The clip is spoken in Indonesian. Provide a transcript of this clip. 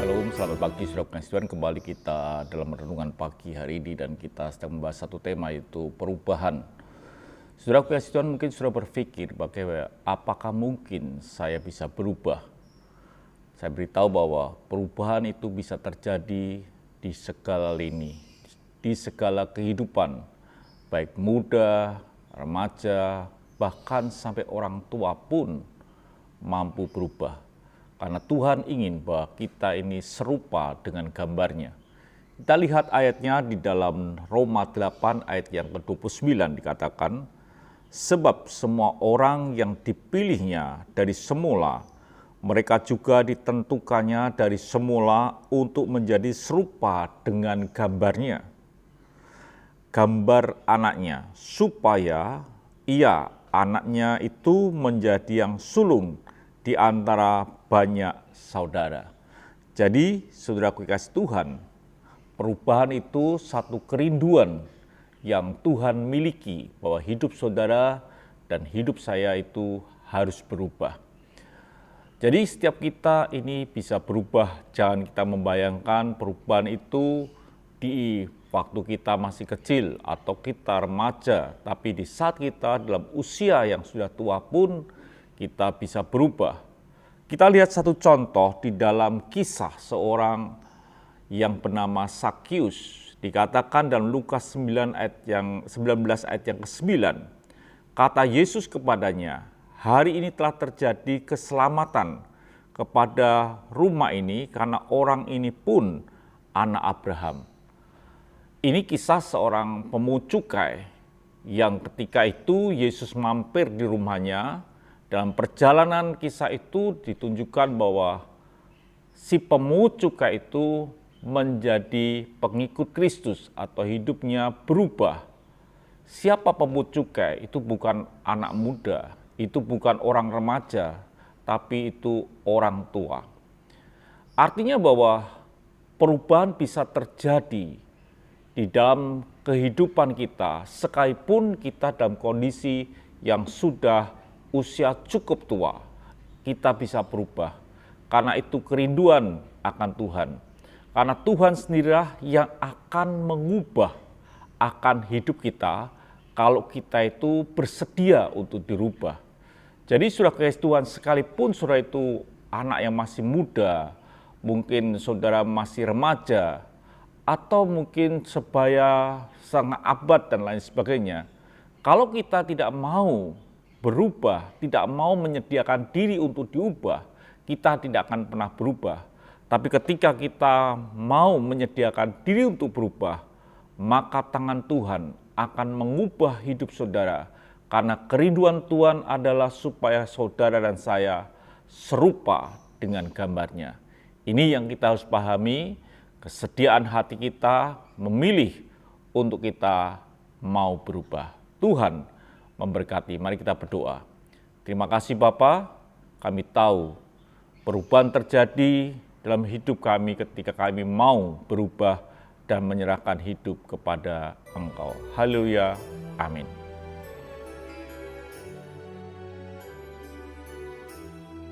Shalom, selamat pagi saudara pengasih Tuhan. Kembali kita dalam renungan pagi hari ini dan kita sedang membahas satu tema, yaitu perubahan. Saudara pengasih Tuhan, mungkin sudah berpikir bagaimana apakah mungkin saya bisa berubah? Saya beritahu bahwa perubahan itu bisa terjadi di segala lini, di segala kehidupan, baik muda, remaja, bahkan sampai orang tua pun mampu berubah. Karena Tuhan ingin bahwa kita ini serupa dengan gambarnya. Kita lihat ayatnya di dalam Roma 8 ayat yang ke-29 dikatakan, sebab semua orang yang dipilihnya dari semula, mereka juga ditentukannya dari semula untuk menjadi serupa dengan gambarnya. Gambar anaknya, supaya anaknya itu menjadi yang sulung di antara banyak saudara. Jadi, saudaraku kasih Tuhan, perubahan itu satu kerinduan yang Tuhan miliki, bahwa hidup saudara dan hidup saya itu harus berubah. Jadi setiap kita ini bisa berubah. Jangan kita membayangkan perubahan itu di waktu kita masih kecil atau kita remaja, tapi di saat kita dalam usia yang sudah tua pun kita bisa berubah. Kita lihat satu contoh di dalam kisah seorang yang bernama Sakius. Dikatakan dalam Lukas 19 ayat yang ke-9. Kata Yesus kepadanya, hari ini telah terjadi keselamatan kepada rumah ini karena orang ini pun anak Abraham. Ini kisah seorang pemungut cukai yang ketika itu Yesus mampir di rumahnya. Dalam perjalanan kisah itu ditunjukkan bahwa si pemungut cukai itu menjadi pengikut Kristus atau hidupnya berubah. Siapa pemungut cukai? Itu bukan anak muda, itu bukan orang remaja, tapi itu orang tua. Artinya bahwa perubahan bisa terjadi di dalam kehidupan kita, sekalipun kita dalam kondisi yang sudah usia cukup tua, kita bisa berubah. Karena itu kerinduan akan Tuhan. Karena Tuhan sendirilah yang akan mengubah akan hidup kita kalau kita itu bersedia untuk dirubah. Jadi saudara kasih Tuhan, sekalipun saudara itu anak yang masih muda, mungkin saudara masih remaja, atau mungkin sebaya sangat abad dan lain sebagainya, kalau kita tidak mau berubah, tidak mau menyediakan diri untuk diubah, kita tidak akan pernah berubah. Tapi ketika kita mau menyediakan diri untuk berubah, maka tangan Tuhan akan mengubah hidup saudara. Karena kerinduan Tuhan adalah supaya saudara dan saya serupa dengan gambarnya. Ini yang kita harus pahami, kesediaan hati kita memilih untuk kita mau berubah. Tuhan memberkati. Mari kita berdoa. Terima kasih Bapa, kami tahu perubahan terjadi dalam hidup kami ketika kami mau berubah dan menyerahkan hidup kepada Engkau. Haleluya, amin.